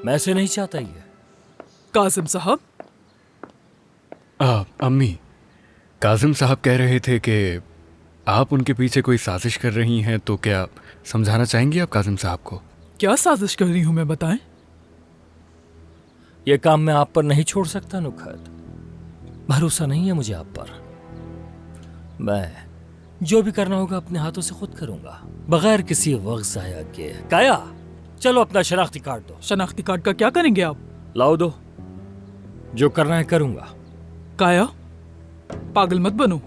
मैं ऐसे नहीं चाहता ये। काजिम साहब, अम्मी, काजिम साहब कह रहे थे कि आप उनके पीछे कोई साजिश कर रही हैं, तो क्या समझाना चाहेंगी आप काजिम साहब को? क्या साजिश कर रही हूं मैं, बताएं। ये काम मैं आप पर नहीं छोड़ सकता नुखत। भरोसा नहीं है मुझे आप पर। मैं जो भी करना होगा अपने हाथों से खुद करूंगा, बगैर किसी वक्त ज़ाया के। काया, चलो अपना शनाख्ती कार्ड दो। शनाख्ती कार्ड का क्या करेंगे आप? लाओ दो, जो करना है करूंगा। काया, पागल मत बनो।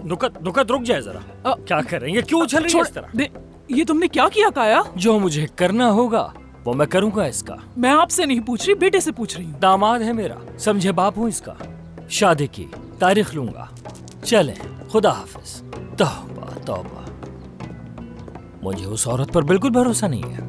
नुकत रुक जाए जरा। क्या कर रही है, क्यों उछल रही है इस तरह? ये तुमने क्या किया काया? जो मुझे करना होगा वो मैं करूंगा इसका। मैं आपसे नहीं पूछ रही, बेटे से पूछ रही हूँ। दामाद है मेरा, समझे बाप हूँ इसका। शादी की तारीख लूंगा। चलें, खुदा हाफिज। तौबा तौबा, मुझे उस औरत पर बिल्कुल भरोसा नहीं है।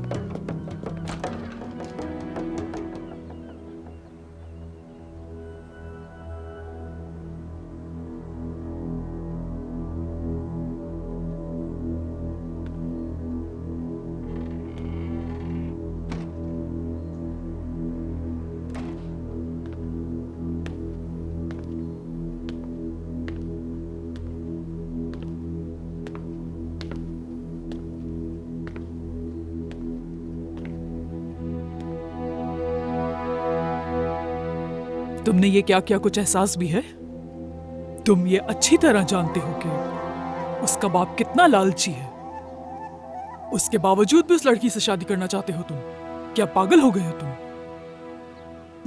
तुमने ये क्या किया, कुछ एहसास भी है? तुम ये अच्छी तरह जानते हो कि उसका बाप कितना लालची है। उसके बावजूद भी उस लड़की से शादी करना चाहते हो तुम। क्या पागल हो गए हो तुम?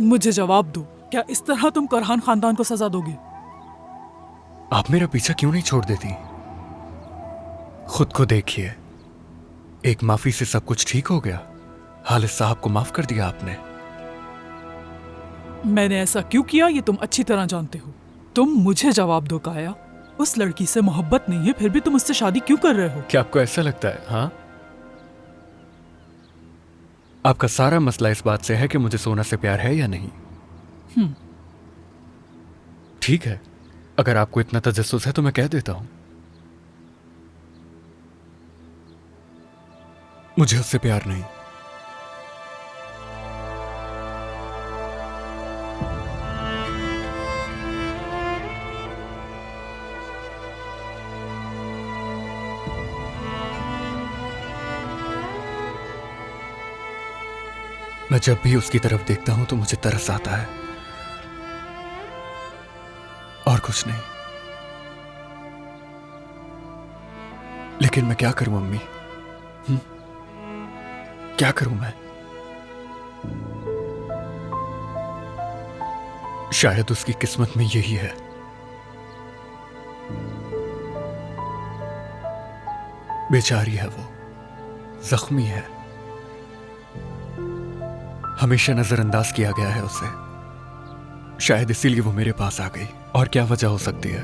मुझे जवाब दो, क्या इस तरह तुम करहान खानदान को सजा दोगे? आप मेरा पीछा क्यों नहीं छोड़ देती? खुद को देखिए, एक माफी से सब कुछ ठीक हो गया। हालिद साहब को माफ कर दिया आपने। मैंने ऐसा क्यों किया ये तुम अच्छी तरह जानते हो। तुम मुझे जवाब दो काया। उस लड़की से मोहब्बत नहीं है, फिर भी तुम उससे शादी क्यों कर रहे हो? क्या आपको ऐसा लगता है? हाँ, आपका सारा मसला इस बात से है कि मुझे सोना से प्यार है या नहीं। ठीक है, अगर आपको इतना तजस्सुस है तो मैं कह देता हूं, मुझे उससे प्यार नहीं। मैं जब भी उसकी तरफ देखता हूं तो मुझे तरस आता है, और कुछ नहीं। लेकिन मैं क्या करूं अम्मी? क्या करूं मैं? शायद उसकी किस्मत में यही है। बेचारी है वो, जख्मी है, हमेशा नजरअंदाज किया गया है उसे। शायद इसीलिए वो मेरे पास आ गई। और क्या वजह हो सकती है?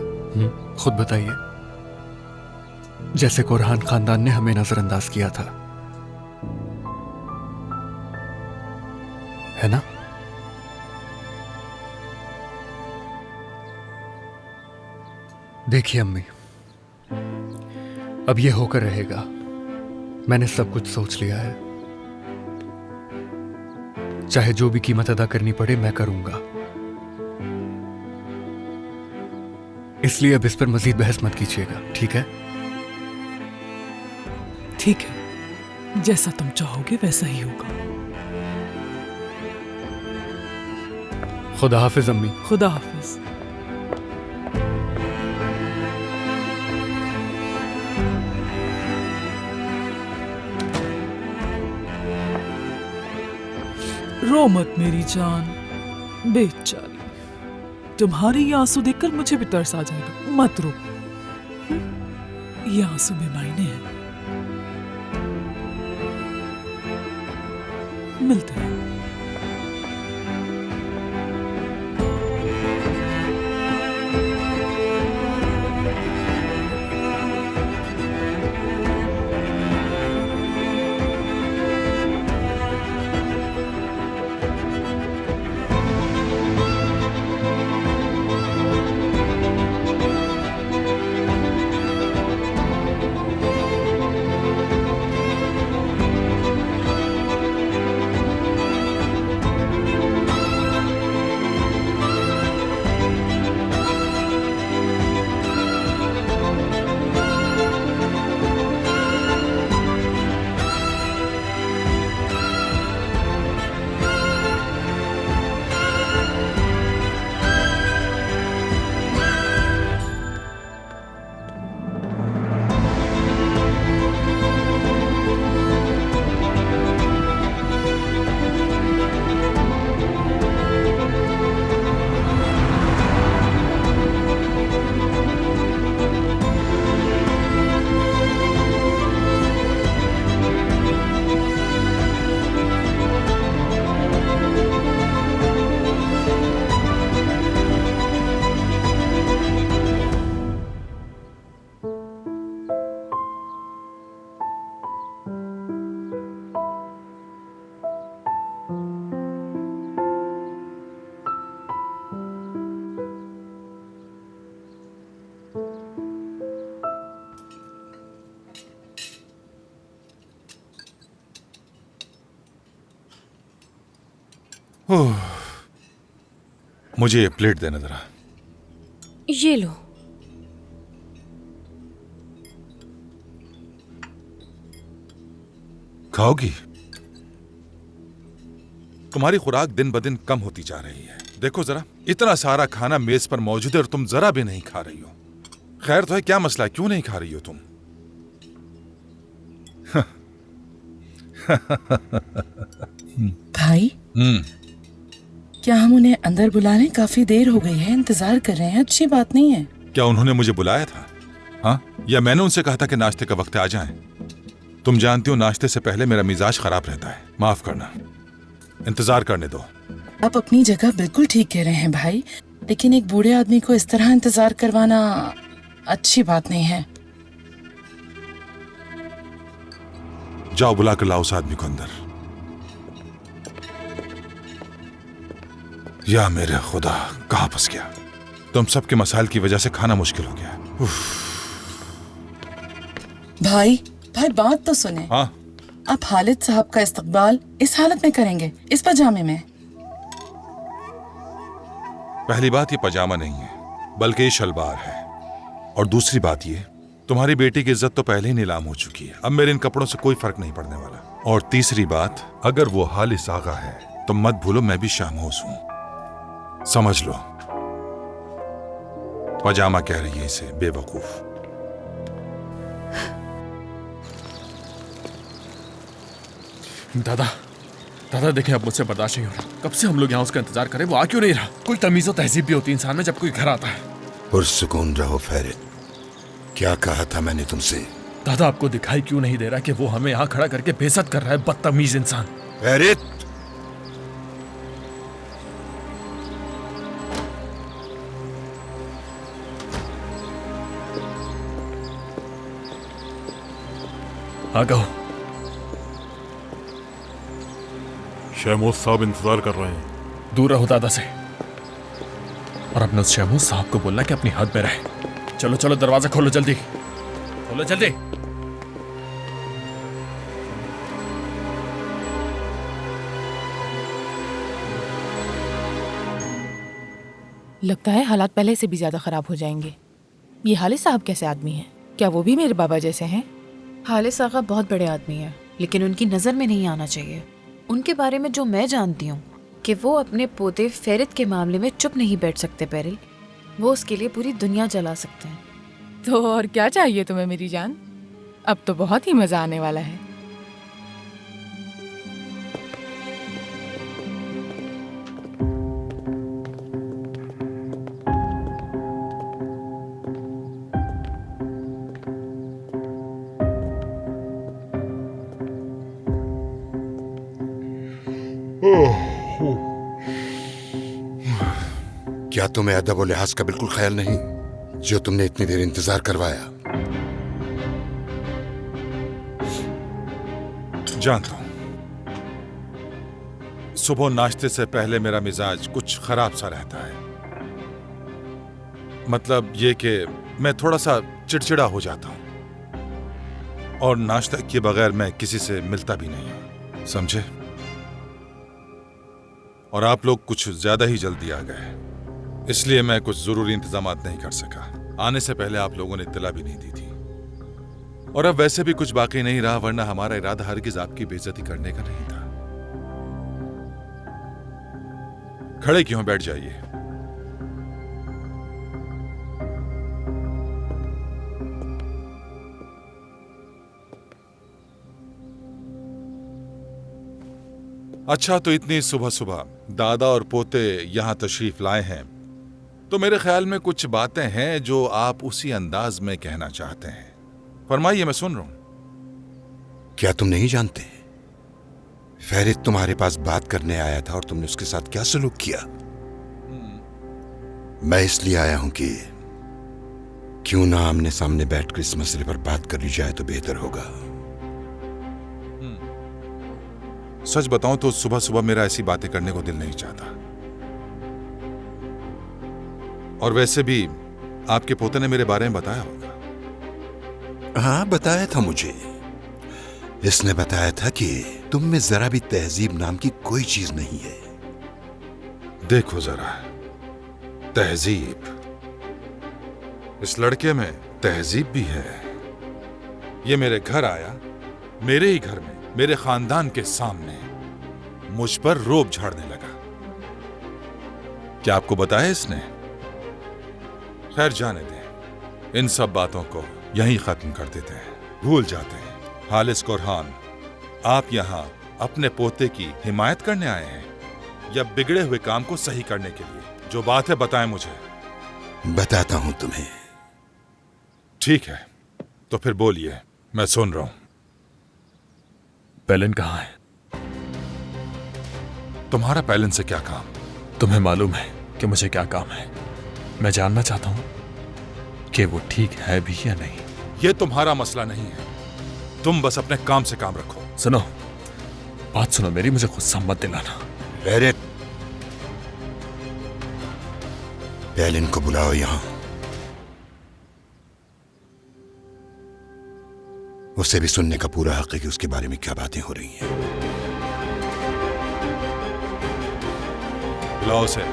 खुद बताइए। जैसे कुरहान खानदान ने हमें नजरअंदाज किया था, है ना? देखिए अम्मी, अब ये होकर रहेगा। मैंने सब कुछ सोच लिया है। चाहे जो भी कीमत अदा करनी पड़े मैं करूंगा। इसलिए अब इस पर मजीद बहस मत कीजिएगा, ठीक है? ठीक है, जैसा तुम चाहोगे वैसा ही होगा। खुदा हाफिज अम्मी। खुदा हाफिज। रो मत मेरी जान, बेचारी। तुम्हारे ये आंसू देखकर मुझे भी तरस आ जाएगा। मत रो, ये आंसू बेमायने हैं। मिलते हैं। ओह, मुझे ये प्लेट देना जरा। ये लो। खाओगी? तुम्हारी खुराक दिन ब दिन कम होती जा रही है। देखो जरा, इतना सारा खाना मेज पर मौजूद है और तुम जरा भी नहीं खा रही हो। खैर तो है, क्या मसला है, क्यों नहीं खा रही हो तुम? भाई, क्या हम उन्हें अंदर बुला लें? काफी देर हो गई है, इंतजार कर रहे हैं। अच्छी बात नहीं है। क्या उन्होंने मुझे बुलाया था? हाँ, या मैंने उनसे कहा था कि नाश्ते का वक्त आ जाएं? तुम जानती हो नाश्ते से पहले मेरा मिजाज खराब रहता है। माफ करना, इंतजार करने दो। आप अपनी जगह बिल्कुल ठीक कह रहे हैं भाई, लेकिन एक बूढ़े आदमी को इस तरह इंतजार करवाना अच्छी बात नहीं है। जाओ, बुला कर लाओ उस आदमी को अंदर। या मेरे खुदा, कहां फंस गया? तुम सबके मसाइल की वजह से खाना मुश्किल हो गया। भाई भाई, बात तो सुने। हाँ? आप खालिद साहब का इस्तकबाल इस हालत में करेंगे, इस पजामे में? पहली बात, ये पजामा नहीं है, बल्कि ये शलवार है। और दूसरी बात ये, तुम्हारी बेटी की इज्जत तो पहले ही नीलाम हो चुकी है। अब मेरे इन कपड़ों से कोई फर्क नहीं पड़ने वाला। और तीसरी बात, अगर वो हालिस आगा है तो मत भूलो मैं भी शामोश हूं। समझ लो। पजामा कह रही है इसे, बेवकूफ। दादा, दादा देखें, अब मुझसे बर्दाश्त नहीं हो रहा। कब से हम लोग यहाँ उसका इंतजार करें, वो आ क्यों नहीं रहा? कोई तमीज़ और तहजीब भी होती है इंसान में जब कोई घर आता है। पुरसुकून रहो फेरित, क्या कहा था मैंने तुमसे? दादा, आपको दिखाई क्यों नहीं दे रहा कि वो हमें यहाँ खड़ा करके बेइज्जत कर रहा है, बदतमीज इंसान। फेरित, हाँ कहो। शहमूद साहब इंतजार कर रहे हैं। दूर रहो दादा से, और अपने उस शहमूद साहब को बोलना कि अपनी हद में रहे। चलो चलो, दरवाजा खोलो, जल्दी खोलो, जल्दी। लगता है हालात पहले से भी ज्यादा खराब हो जाएंगे। ये हालिस साहब कैसे आदमी हैं? क्या वो भी मेरे बाबा जैसे हैं? हालिस आगा बहुत बड़े आदमी हैं, लेकिन उनकी नज़र में नहीं आना चाहिए। उनके बारे में जो मैं जानती हूँ कि वो अपने पोते फेरित के मामले में चुप नहीं बैठ सकते पेरिल। वो उसके लिए पूरी दुनिया जला सकते हैं। तो और क्या चाहिए तुम्हें मेरी जान? अब तो बहुत ही मजा आने वाला है। क्या तुम्हें अदब और लिहाज का बिल्कुल ख्याल नहीं, जो तुमने इतनी देर इंतजार करवाया? जानता हूं, सुबह नाश्ते से पहले मेरा मिजाज कुछ खराब सा रहता है। मतलब ये कि मैं थोड़ा सा चिड़चिड़ा हो जाता हूं, और नाश्ता किए बगैर मैं किसी से मिलता भी नहीं हूं, समझे? और आप लोग कुछ ज्यादा ही जल्दी आ गए, इसलिए मैं कुछ जरूरी इंतजामात नहीं कर सका। आने से पहले आप लोगों ने इत्तला भी नहीं दी थी, और अब वैसे भी कुछ बाकी नहीं रहा, वरना हमारा इरादा हरगिज आपकी बेइज्जती करने का नहीं था। खड़े क्यों? बैठ जाइए। अच्छा, तो इतनी सुबह सुबह दादा और पोते यहां तशरीफ लाए हैं, तो मेरे ख्याल में कुछ बातें हैं जो आप उसी अंदाज में कहना चाहते हैं। फरमाइए, मैं सुन रहा हूं। क्या तुम नहीं जानते, फेरित तुम्हारे पास बात करने आया था और तुमने उसके साथ क्या सलूक किया? मैं इसलिए आया हूं कि क्यों ना आमने सामने बैठकर इस मसले पर बात कर ली जाए तो बेहतर होगा। सच बताऊं तो सुबह सुबह मेरा ऐसी बातें करने को दिल नहीं चाहता, और वैसे भी आपके पोते ने मेरे बारे में बताया होगा। हाँ, बताया था मुझे। इसने बताया था कि तुम में जरा भी तहजीब नाम की कोई चीज नहीं है। देखो जरा, तहजीब, इस लड़के में तहजीब भी है। ये मेरे घर आया, मेरे ही घर में, मेरे खानदान के सामने मुझ पर रोब झाड़ने लगा। क्या आपको बताया इसने? खैर जाने दें, इन सब बातों को यहीं खत्म कर देते हैं, भूल जाते हैं। हालिस कुरहान, आप यहां अपने पोते की हिमायत करने आए हैं या बिगड़े हुए काम को सही करने के लिए? जो बात है बताएं मुझे। बताता हूं तुम्हें। ठीक है, तो फिर बोलिए, मैं सुन रहा हूं। पेलिन कहाँ है? तुम्हारा पेलिन से क्या काम? तुम्हें मालूम है कि मुझे क्या काम है। मैं जानना चाहता हूं कि वो ठीक है भी या नहीं। ये तुम्हारा मसला नहीं है, तुम बस अपने काम से काम रखो। सुनो, बात सुनो मेरी, मुझे गुस्सा मत दिलाना। फेरित, पेलिन को बुलाओ यहां। उसे भी सुनने का पूरा हक है कि उसके बारे में क्या बातें हो रही हैं। बुलाओ उसे।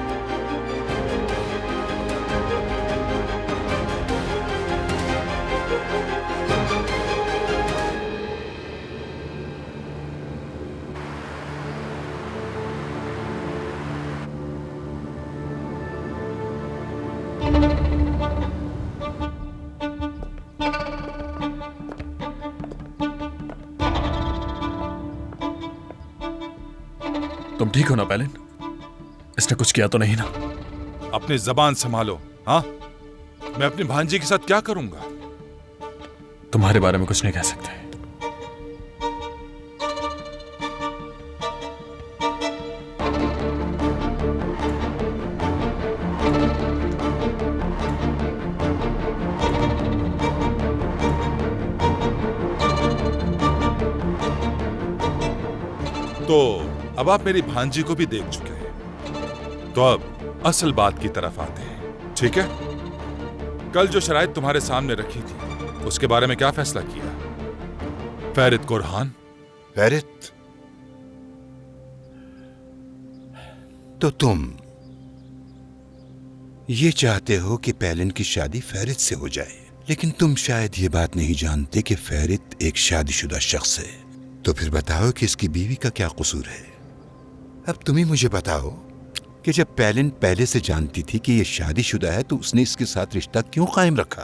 तुम ठीक हो ना पेलिन? इसने कुछ किया तो नहीं ना? अपनी जबान संभालो। हाँ, मैं अपनी भांजी के साथ क्या करूंगा? तुम्हारे बारे में कुछ नहीं कह सकते। तो अब आप मेरी भांजी को भी देख चुके हैं, तो अब असल बात की तरफ आते हैं। ठीक है, कल जो शराइत तुम्हारे सामने रखी थी उसके बारे में क्या फैसला किया? फेरित कुरहान। फेरित, तो तुम ये चाहते हो कि पेलिन की शादी फेरित से हो जाए, लेकिन तुम शायद ये बात नहीं जानते कि फेरित एक शादीशुदा शख्स है। तो फिर बताओ कि इसकी बीवी का क्या कसूर है? अब तुम ही मुझे बताओ कि जब पेलिन पहले से जानती थी कि यह शादीशुदा है तो उसने इसके साथ रिश्ता क्यों कायम रखा?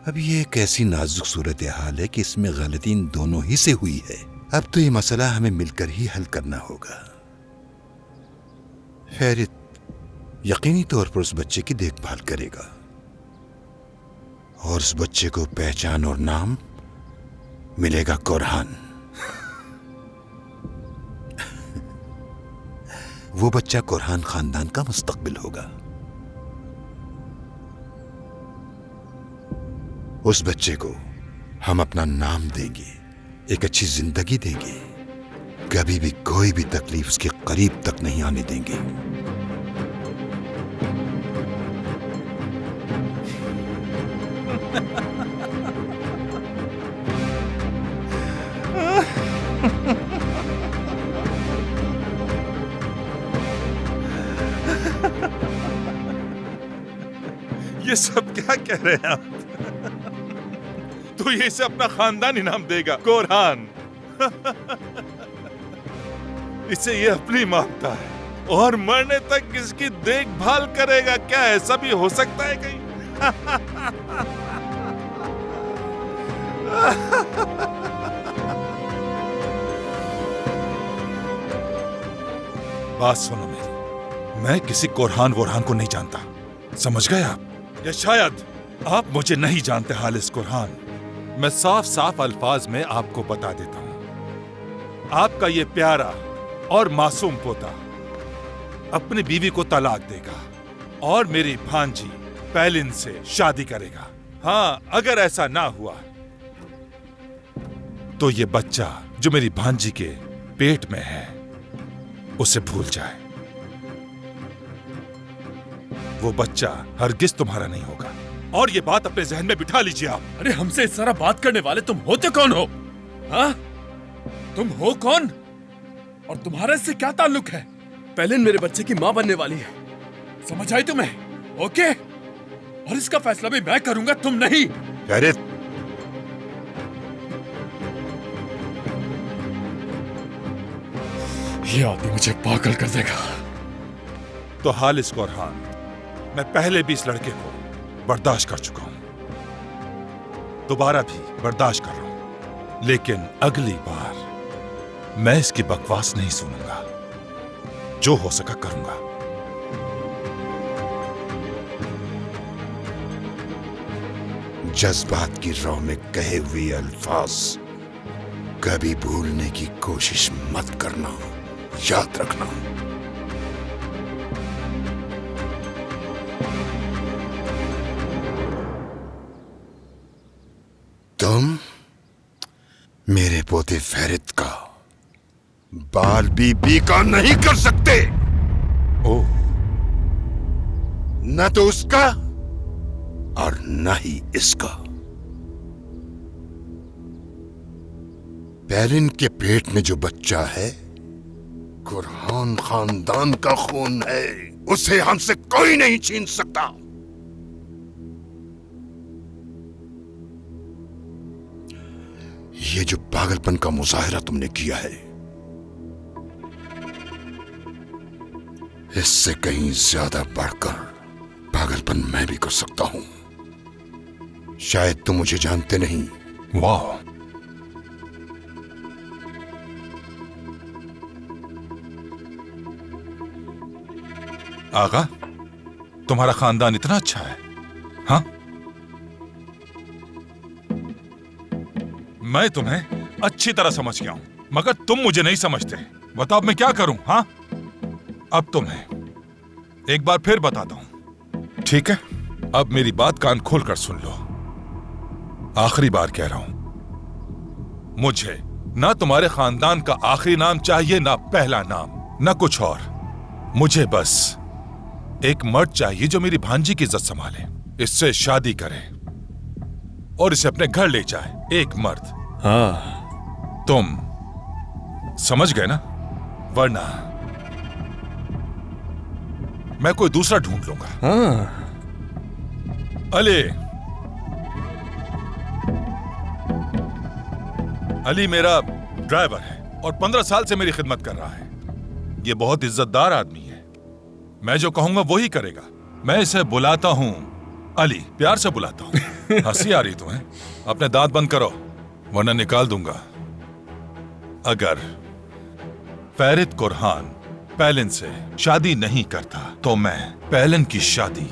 अब ये एक ऐसी नाजुक सूरत हाल है कि इसमें गलती इन दोनों ही से हुई है। अब तो ये मसला हमें मिलकर ही हल करना होगा। फेरित यकीनी तौर पर उस बच्चे की देखभाल करेगा और उस बच्चे को पहचान और नाम मिलेगा कुरहान। वो बच्चा कुरहान खानदान का मुस्तकबिल होगा। उस बच्चे को हम अपना नाम देंगे, एक अच्छी जिंदगी देंगे, कभी भी कोई भी तकलीफ उसके करीब तक नहीं आने देंगे। ये सब क्या कह रहे हैं आप? तो ये इसे अपना खानदानी नाम देगा, कुरहान। इसे ये अपनी मानता है और मरने तक इसकी देखभाल करेगा। क्या ऐसा भी हो सकता है कहीं? बात सुनो मेरी, मैं किसी कुरहान वुरहान को नहीं जानता, समझ गए आप? या शायद आप मुझे नहीं जानते हालिस कुरहान। मैं साफ साफ अल्फाज में आपको बता देता हूं, आपका ये प्यारा और मासूम पोता अपनी बीवी को तलाक देगा और मेरी भांजी पेलिन से शादी करेगा। हाँ, अगर ऐसा ना हुआ तो ये बच्चा जो मेरी भांजी के पेट में है उसे भूल जाए। वो बच्चा हरगिज तुम्हारा नहीं होगा और ये बात अपने जहन में बिठा लीजिए आप। अरे हमसे इस तरह बात करने वाले तुम होते कौन हो? हाँ, तुम हो कौन और तुम्हारा इससे क्या ताल्लुक है? पेलिन मेरे बच्चे की मां बनने वाली है, समझ आई तुम्हें? ओके, और इसका फैसला भी मैं करूंगा, तुम नहीं। फेरित, ये आदमी मुझे पागल कर देगा। तो हालिस कुरहान, मैं पहले भी इस लड़के को बर्दाश्त कर चुका हूं, दोबारा भी बर्दाश्त कर रहा हूं, लेकिन अगली बार मैं इसकी बकवास नहीं सुनूंगा। जो हो सका करूंगा। जज्बात की राह में कहे हुए अल्फाज कभी भूलने की कोशिश मत करना, याद रखना। तुम मेरे पोते फेरित का बाल भी बीका नहीं कर सकते। ओह, न तो उसका और न ही इसका। पेलिन के पेट में जो बच्चा है कुरहान खानदान का खून है, उसे हमसे कोई नहीं छीन सकता। ये जो पागलपन का मुजाहिरा तुमने किया है, इससे कहीं ज्यादा बढ़कर पागलपन मैं भी कर सकता हूं। शायद तुम मुझे जानते नहीं। वाह, आगा, तुम्हारा खानदान इतना अच्छा है? हाँ, मैं तुम्हें अच्छी तरह समझ गया हूं, मगर तुम मुझे नहीं समझते। बताओ अब मैं क्या करूं? हाँ, अब तुम्हें एक बार फिर बताता हूं, ठीक है? अब मेरी बात कान खोलकर सुन लो। आखिरी बार कह रहा हूं, मुझे ना तुम्हारे खानदान का आखिरी नाम चाहिए, ना पहला नाम, ना कुछ और। मुझे बस एक मर्द चाहिए जो मेरी भांजी की इज्जत संभाले, इससे शादी करे और इसे अपने घर ले जाए। एक मर्द। हाँ, तुम समझ गए ना? वरना मैं कोई दूसरा ढूंढ लूंगा। हाँ। अली मेरा ड्राइवर है और 15 साल से मेरी खिदमत कर रहा है। ये बहुत इज्जतदार आदमी है, मैं जो कहूंगा वो ही करेगा। मैं इसे बुलाता हूं अली, प्यार से बुलाता हूं। हंसी आ रही तुम्हें? अपने दांत बंद करो वरना निकाल दूंगा। अगर फेरित कुरहान पेलिन से शादी नहीं करता तो मैं पेलिन की शादी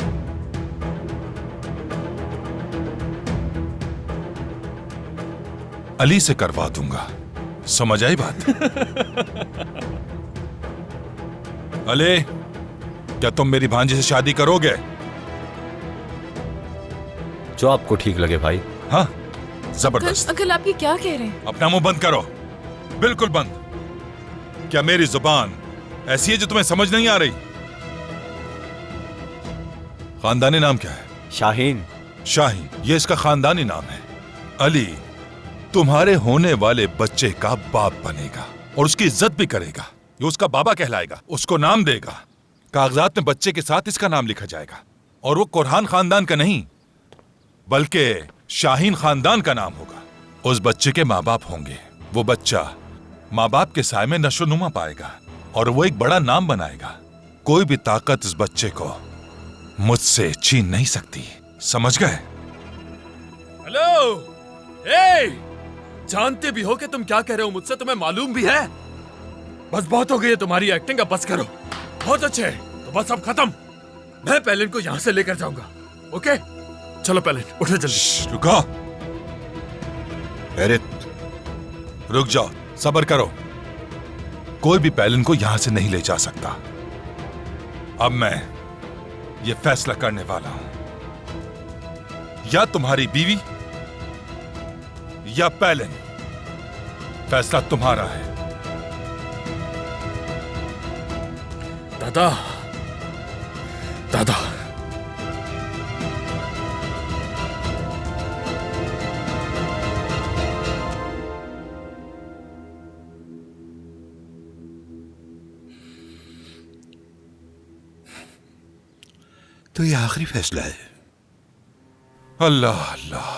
अली से करवा दूंगा। समझ आई बात? अली, क्या तुम मेरी भांजी से शादी करोगे? जो आपको ठीक लगे भाई। हाँ, जबरदस्त। अंकल आप ये क्या कह रहे हैं? अपना मुंह बंद करो, बिल्कुल बंद। क्या मेरी जुबान ऐसी है जो तुम्हें समझ नहीं आ रही? खानदानी नाम क्या है? शाहीन। शाहीन, ये इसका खानदानी नाम है। अली तुम्हारे होने वाले बच्चे का बाप बनेगा और उसकी इज्जत भी करेगा। ये उसका बाबा कहलाएगा, उसको नाम देगा। कागजात में बच्चे के साथ इसका नाम लिखा जाएगा और वो कुरहान खानदान का नहीं बल्कि शाहीन खानदान का नाम होगा। उस बच्चे के माँ बाप होंगे। वो बच्चा माँ बाप के साए में नशोनुमा पाएगा और वो एक बड़ा नाम बनाएगा। कोई भी ताकत इस बच्चे को मुझसे छीन नहीं सकती। समझ गए? हेलो, ए, जानते भी हो कि तुम क्या कह रहे हो मुझसे? तुम्हें मालूम भी है? बस बहुत हो गई है तुम्हारी एक्टिंग, अब बस करो। बहुत अच्छे, तो बस अब खत्म। मैं पेलिन को यहां से लेकर जाऊंगा। ओके, चलो पेलिन, उठो जल्दी। रुको, फेरित, रुक जाओ, सब्र करो। कोई भी पेलिन को यहां से नहीं ले जा सकता। अब मैं ये फैसला करने वाला हूं, या तुम्हारी बीवी या पेलिन। फैसला तुम्हारा है। दादा, दादा, तो ये आखिरी फैसला है। अल्लाह अल्लाह,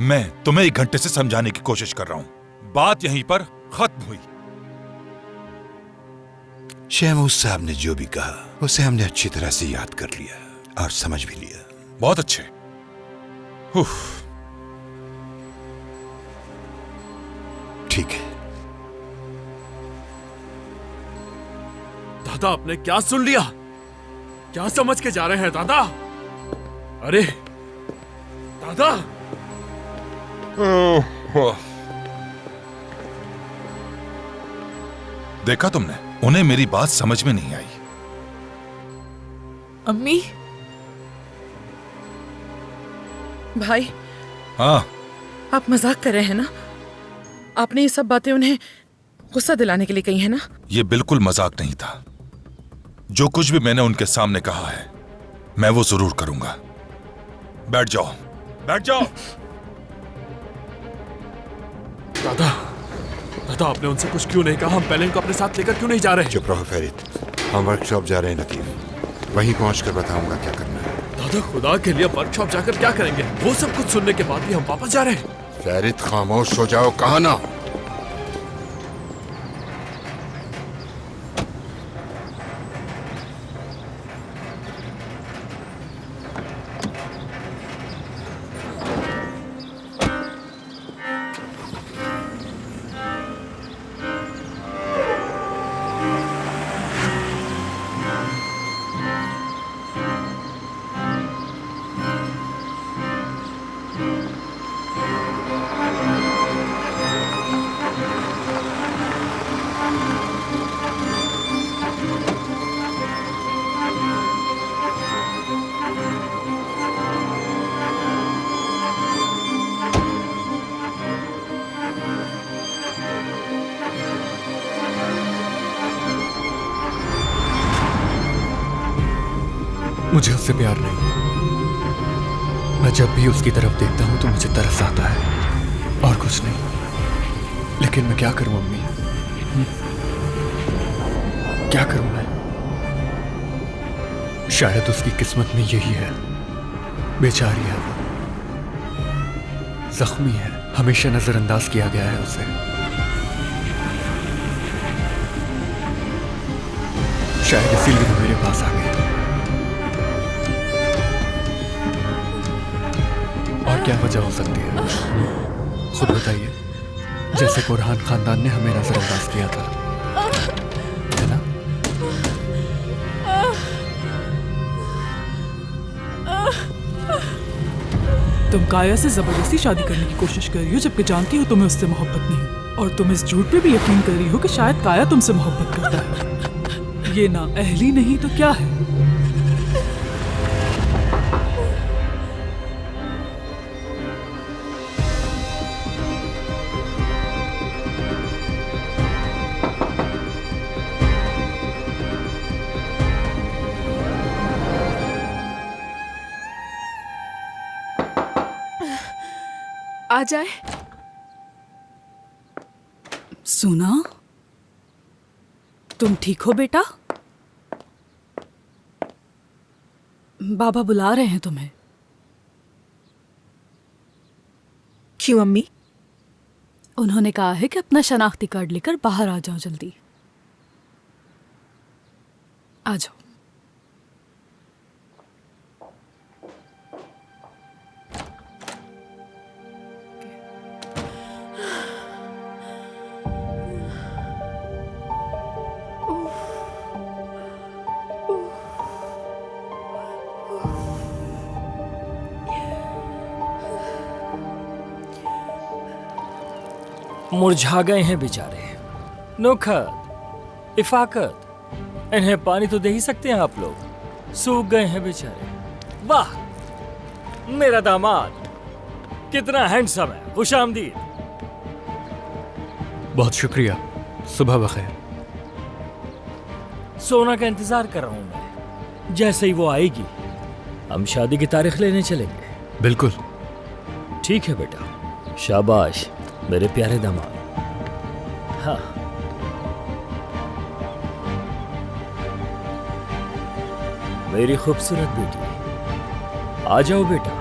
मैं तुम्हें 1 घंटे से समझाने की कोशिश कर रहा हूं, बात यहीं पर खत्म हुई। शहमूद साहब ने जो भी कहा उसे हमने अच्छी तरह से याद कर लिया और समझ भी लिया। बहुत अच्छे। उफ। ठीक है। दादा, आपने क्या सुन लिया? क्या समझ के जा रहे हैं दादा? अरे दादा, देखा तुमने, उन्हें मेरी बात समझ में नहीं आई। अम्मी। भाई, हाँ, आप मजाक कर रहे हैं ना? आपने ये सब बातें उन्हें गुस्सा दिलाने के लिए कही है ना? ये बिल्कुल मजाक नहीं था। जो कुछ भी मैंने उनके सामने कहा है, मैं वो जरूर करूंगा। बैठ जाओ, बैठ जाओ। दादा, दादा, आपने उनसे कुछ क्यों नहीं कहा? हम पहले इनको अपने साथ लेकर क्यों नहीं जा रहे? चुप रहो फेरित, हम वर्कशॉप जा रहे हैं लतीफ, वहीं पहुंचकर बताऊंगा क्या करना है। दादा, खुदा के लिए वर्कशॉप जाकर क्या करेंगे? वो सब कुछ सुनने के बाद भी हम वापस जा रहे हैं। फेरित खामोश हो जाओ, कहा ना। मुझे उससे प्यार नहीं। मैं जब भी उसकी तरफ देखता हूं तो मुझे तरस आता है, और कुछ नहीं। लेकिन मैं क्या करूं अम्मी? क्या करूं मैं? शायद उसकी किस्मत में यही है। बेचारी है वो, जख्मी है, हमेशा नजरअंदाज किया गया है उसे। शायद इसीलिए वो मेरे पास आ गई। और क्या वजह हो सकती है? खुद बताइए। जैसे कुरहान खानदान ने हमें नजरअंदाज किया था, है ना? तुम काया से जबरदस्ती शादी करने की कोशिश कर रही हो, जबकि जानती हो तुम्हें उससे मोहब्बत नहीं। और तुम इस झूठ पे भी यकीन कर रही हो कि शायद काया तुमसे मोहब्बत करता है। ये ना अहली नहीं तो क्या है? आ जाए। सुना, तुम ठीक हो बेटा? बाबा बुला रहे हैं तुम्हें। क्यों अम्मी? उन्होंने कहा है कि अपना शनाख्ती कार्ड लेकर बाहर आ जाओ जल्दी। आ जाओ। मुरझा गए हैं बेचारे। नुखत, इफाकत, इन्हें पानी तो दे ही सकते हैं आप लोग। सूख गए हैं बेचारे। वाह, मेरा दामाद कितना हैंडसम है। खुशामदीद। बहुत शुक्रिया। सुबह बखैर। सोना का इंतजार कर रहा हूं मैं। जैसे ही वो आएगी हम शादी की तारीख लेने चलेंगे। बिल्कुल। ठीक है बेटा। शाबाश मेरे प्यारे दामाद। हाँ, मेरी खूबसूरत बेटी, आ जाओ बेटा।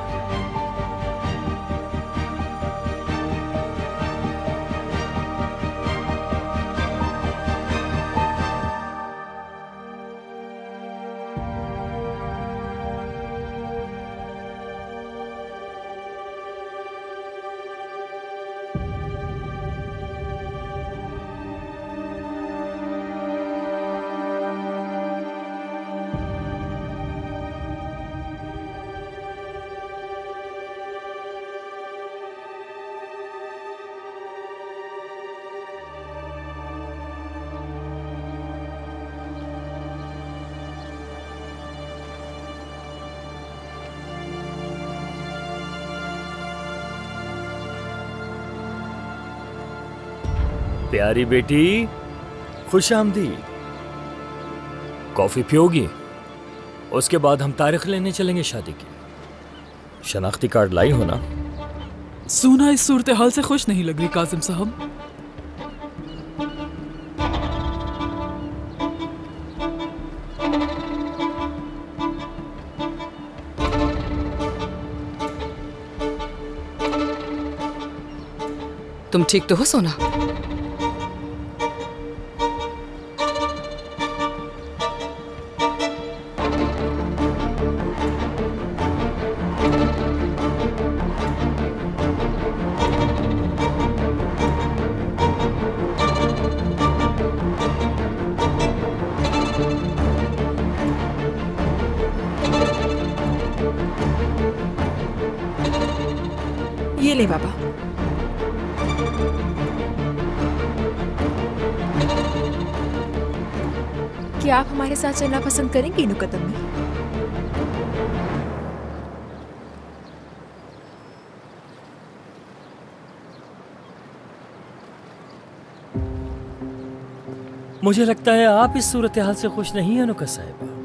प्यारी बेटी, खुश आमदीद। कॉफी पियोगी? उसके बाद हम तारीख लेने चलेंगे शादी की। शनाख्ती कार्ड लाई हो ना? सूना इस सूरत हाल से खुश नहीं लग रही काजिम साहब। तुम ठीक तो हो सोना? ये ले बाबा। क्या आप हमारे साथ चलना पसंद करेंगी नुकत अम्मी? मुझे लगता है आप इस सूरत हाल से खुश नहीं हैं नुका साहिबा।